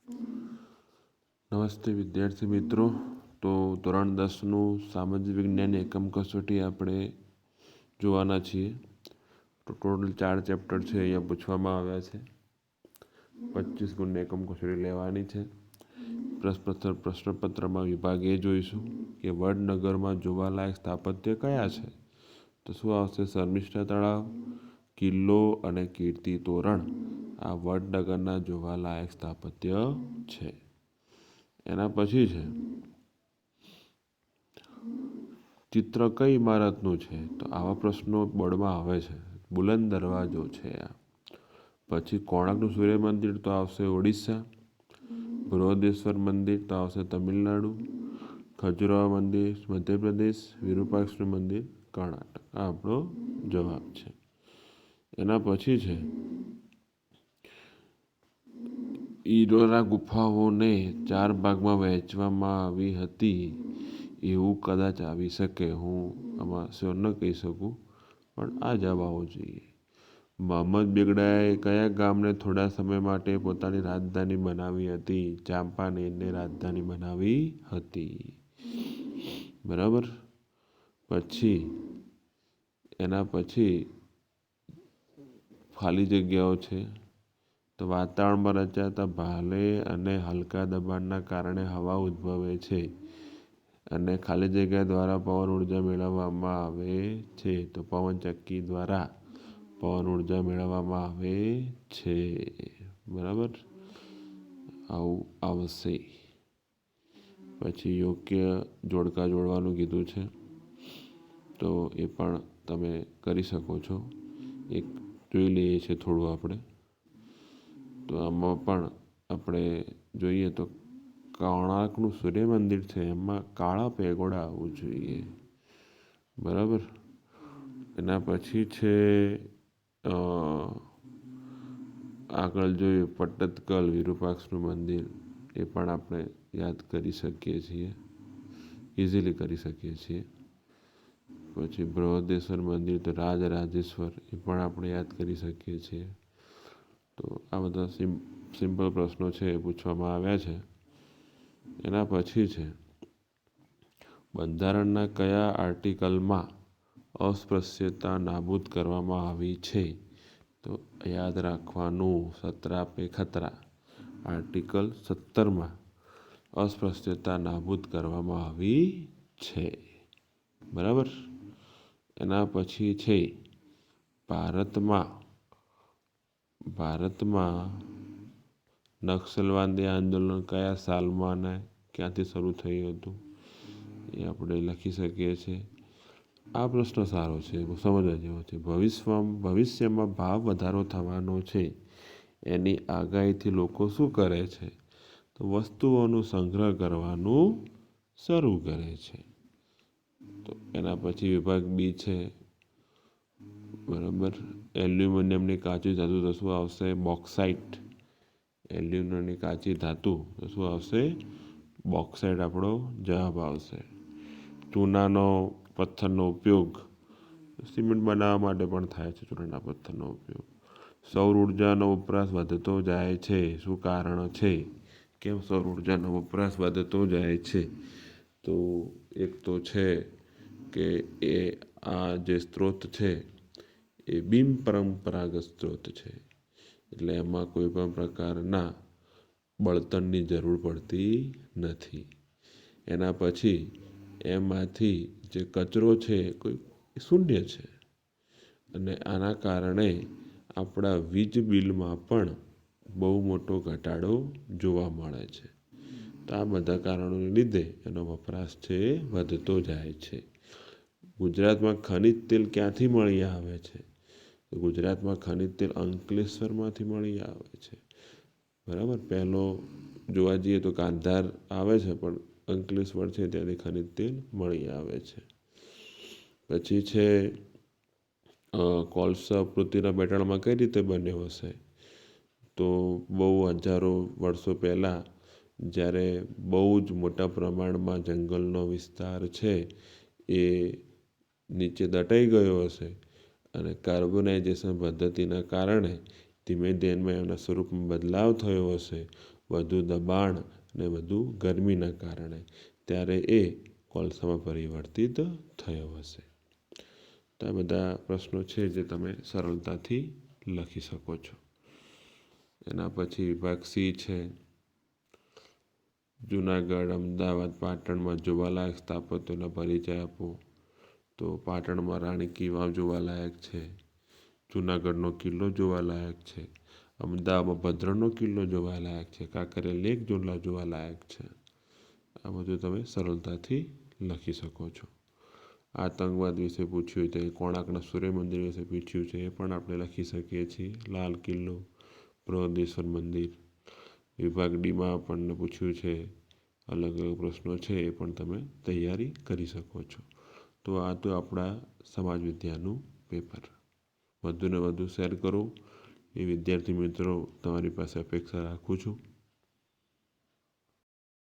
નમસ્તે વિદ્યાર્થી મિત્રો. તો ધોરણ 10નું સામાજિક વિજ્ઞાન એકમ કસોટી આપણે જોવાના છીએ. તો ટોટલ 4 ચેપ્ટર છે અહીંયા પૂછવામાં આવ્યા છે. 25 ગુણની એકમ કસોટી લેવાની છે. પ્રશ્નપત્રમાં વિભાગ એ જોઈશું કે વડનગરમાં જોવાલાયક સ્થાપત્ય કયા છે. તો શું આવશે? શર્મિષ્ઠા તળાવ, કિલ્લો અને કીર્તિ તોરણ આ વડનગરના જોવાલાયક સ્થાપત્ય છે. એના પછી છે ચિત્ર કઈ ઇમારતનું છે. તો આવા પ્રશ્નો બોર્ડમાં આવે છે. બુલંદ દરવાજો છે આ. પછી કોણાર્કનું સૂર્ય મંદિર તો આવશે ઓડિશા. બૃહદેશ્વર મંદિર તો આવશે તમિલનાડુ. ખજુરાહો મંદિર મધ્યપ્રદેશ. વિરૂપાક્ષ મંદિર કર્ણાટક. આ આપણો જવાબ છે. એના પછી છે ઈલોરા ગુફાઓને 4 ભાગમાં વહેંચવામાં આવી હતી એવું કદાચ આવી શકે. હું આમાં શ્યોર ન કહી શકું, પણ આ જવાબ આવવો જોઈએ. મોહમ્મદ બેગડાએ કયા ગામને થોડા સમય માટે પોતાની રાજધાની બનાવી હતી? ચાંપાનેરને રાજધાની બનાવી હતી. બરાબર. પછી એના પછી ખાલી જગ્યાઓ છે. તો વાતાવરણમાં રચાતા ભારે અને હલકા દબાણના કારણે હવા ઉદ્ભવે છે અને ખાલી જગ્યા દ્વારા પવન ઉર્જા મેળવવામાં આવે છે. તો પવનચક્કી દ્વારા પવન ઉર્જા મેળવવામાં આવે છે. બરાબર, આવું આવશે. પછી યોગ્ય જોડકા જોડવાનું કીધું છે, તો એ પણ તમે કરી શકો છો. એક જોઈ લઈએ છીએ થોડું આપણે. તો આમાં પણ આપણે જોઈએ તો કોણાર્કનું સૂર્ય મંદિર છે એમાં કાળા પેગોડા આવવું જોઈએ. બરાબર. એના પછી છે આગળ જોઈએ પટ્ટદકલ વિરૂપાક્ષનું મંદિર. એ પણ આપણે યાદ કરી શકીએ છીએ, ઇઝીલી કરી શકીએ છીએ. પછી બૃહદેશ્વર મંદિર તો રાજરાજેશ્વર, એ પણ આપણે યાદ કરી શકીએ છીએ. તો આ બધા સિમ્પલ પ્રશ્નો છે એ પૂછવામાં આવ્યા છે. એના પછી છે બંધારણના કયા આર્ટિકલમાં અસ્પૃશ્યતા નાબૂદ કરવામાં આવી છે? તો યાદ રાખવાનું 17 पे खतरा. આર્ટિકલ 17માં અસ્પૃશ્યતા નાબૂદ કરવામાં આવી છે. બરાબર. એના પછી છે ભારતમાં નક્સલવાદી આંદોલન કયા સાલમાં અને ક્યાંથી શરૂ થયું હતું? એ આપણે લખી શકીએ છીએ. આ પ્રશ્ન સારો છે, સમજવા જેવો છે. ભવિષ્યમાં ભાવ વધારો થવાનો છે એની આગાહીથી લોકો શું કરે છે? તો વસ્તુઓનું સંગ્રહ કરવાનું શરૂ કરે છે. તો એના પછી વિભાગ બી છે. બરાબર. એલ્યુમિનિયમની કાચી ધાતુ તો શું આવશે? બોક્સાઇટ. એલ્યુમિનિયમની કાચી ધાતુ તો શું આવશે? બોક્સાઇટ આપણો જવાબ આવશે. ચૂનાનો પથ્થરનો ઉપયોગ સિમેન્ટ બનાવવા માટે પણ થાય છે. ચૂનાના પથ્થરનો ઉપયોગ. સૌર ઉર્જાનો વપરાશ વધતો જાય છે. શું કારણ છે? કેમ સૌર ઉર્જાનો વપરાશ વધતો જાય છે? તો એક તો છે કે એ આ જે સ્ત્રોત છે એ બિન પરંપરાગત સ્ત્રોત છે, એટલે એમાં કોઈ પણ પ્રકારના બળતણની જરૂર પડતી નથી. એના પછી એમાંથી જે કચરો છે કોઈ શૂન્ય છે અને આના કારણે આપણા વીજ બિલમાં પણ બહુ મોટો ઘટાડો જોવા મળે છે. તો આ બધા કારણોને લીધે એનો વપરાશ છે વધતો જાય છે. ગુજરાતમાં ખનિજ તેલ ક્યાંથી મળી આવે છે? તો ગુજરાતમાં ખનિજ તેલ અંકલેશ્વરમાંથી મળી આવે છે. બરાબર. પહેલો જોવા જઈએ તો કાંધાર આવે છે, પણ અંકલેશ્વર છે ત્યાંથી ખનિજ તેલ મળી આવે છે. પછી છે કોલસા પૃથ્વીના પેટાળમાં કઈ રીતે બન્યો હશે? તો બહુ હજારો વર્ષો પહેલાં જ્યારે બહુ જ મોટા પ્રમાણમાં જંગલનો વિસ્તાર છે એ નીચે દટાઈ ગયો હશે અને કાર્બોનાઇઝેશન પદ્ધતિના કારણે ધીમે ધીમે એના સ્વરૂપમાં બદલાવ થયો હશે. વધુ દબાણ અને વધુ ગરમીના કારણે, ત્યારે એ કોલસામાં પરિવર્તિત થયો હશે. તો આ બધા પ્રશ્નો છે જે તમે સરળતાથી લખી શકો છો. એના પછી વિભાગ સી છે, જુનાગઢ, અમદાવાદ, પાટણમાં જોવાલાયક સ્થાપત્યોના પરિચય આપો. તો પાટણમાં રાણી કી વાવ જોવાલાયક છે, જુનાગઢનો કિલ્લો જોવાલાયક છે, અમદાવાદમાં ભદ્રનો કિલ્લો જોવાલાયક છે, કાંકરિયા લેક જોવાલાયક છે. આ બધું તમે સરળતાથી લખી શકો છો. આતંકવાદ વિશે પૂછ્યું છે, કોણાર્કના સૂર્ય મંદિર વિશે પૂછ્યું છે, એ પણ આપણે લખી શકીએ છીએ. લાલ કિલ્લો, બૃહદેશ્વર મંદિર. વિભાગ ડીમાં આપણને પૂછ્યું છે, અલગ અલગ પ્રશ્નો છે, એ પણ તમે તૈયારી કરી શકો છો. તો આ તો આપણા સમાજ વિદ્યાનું પેપર. વધુને વધુ શેર કરો એ વિદ્યાર્થી મિત્રો તમારી પાસે અપેક્ષા રાખું છું.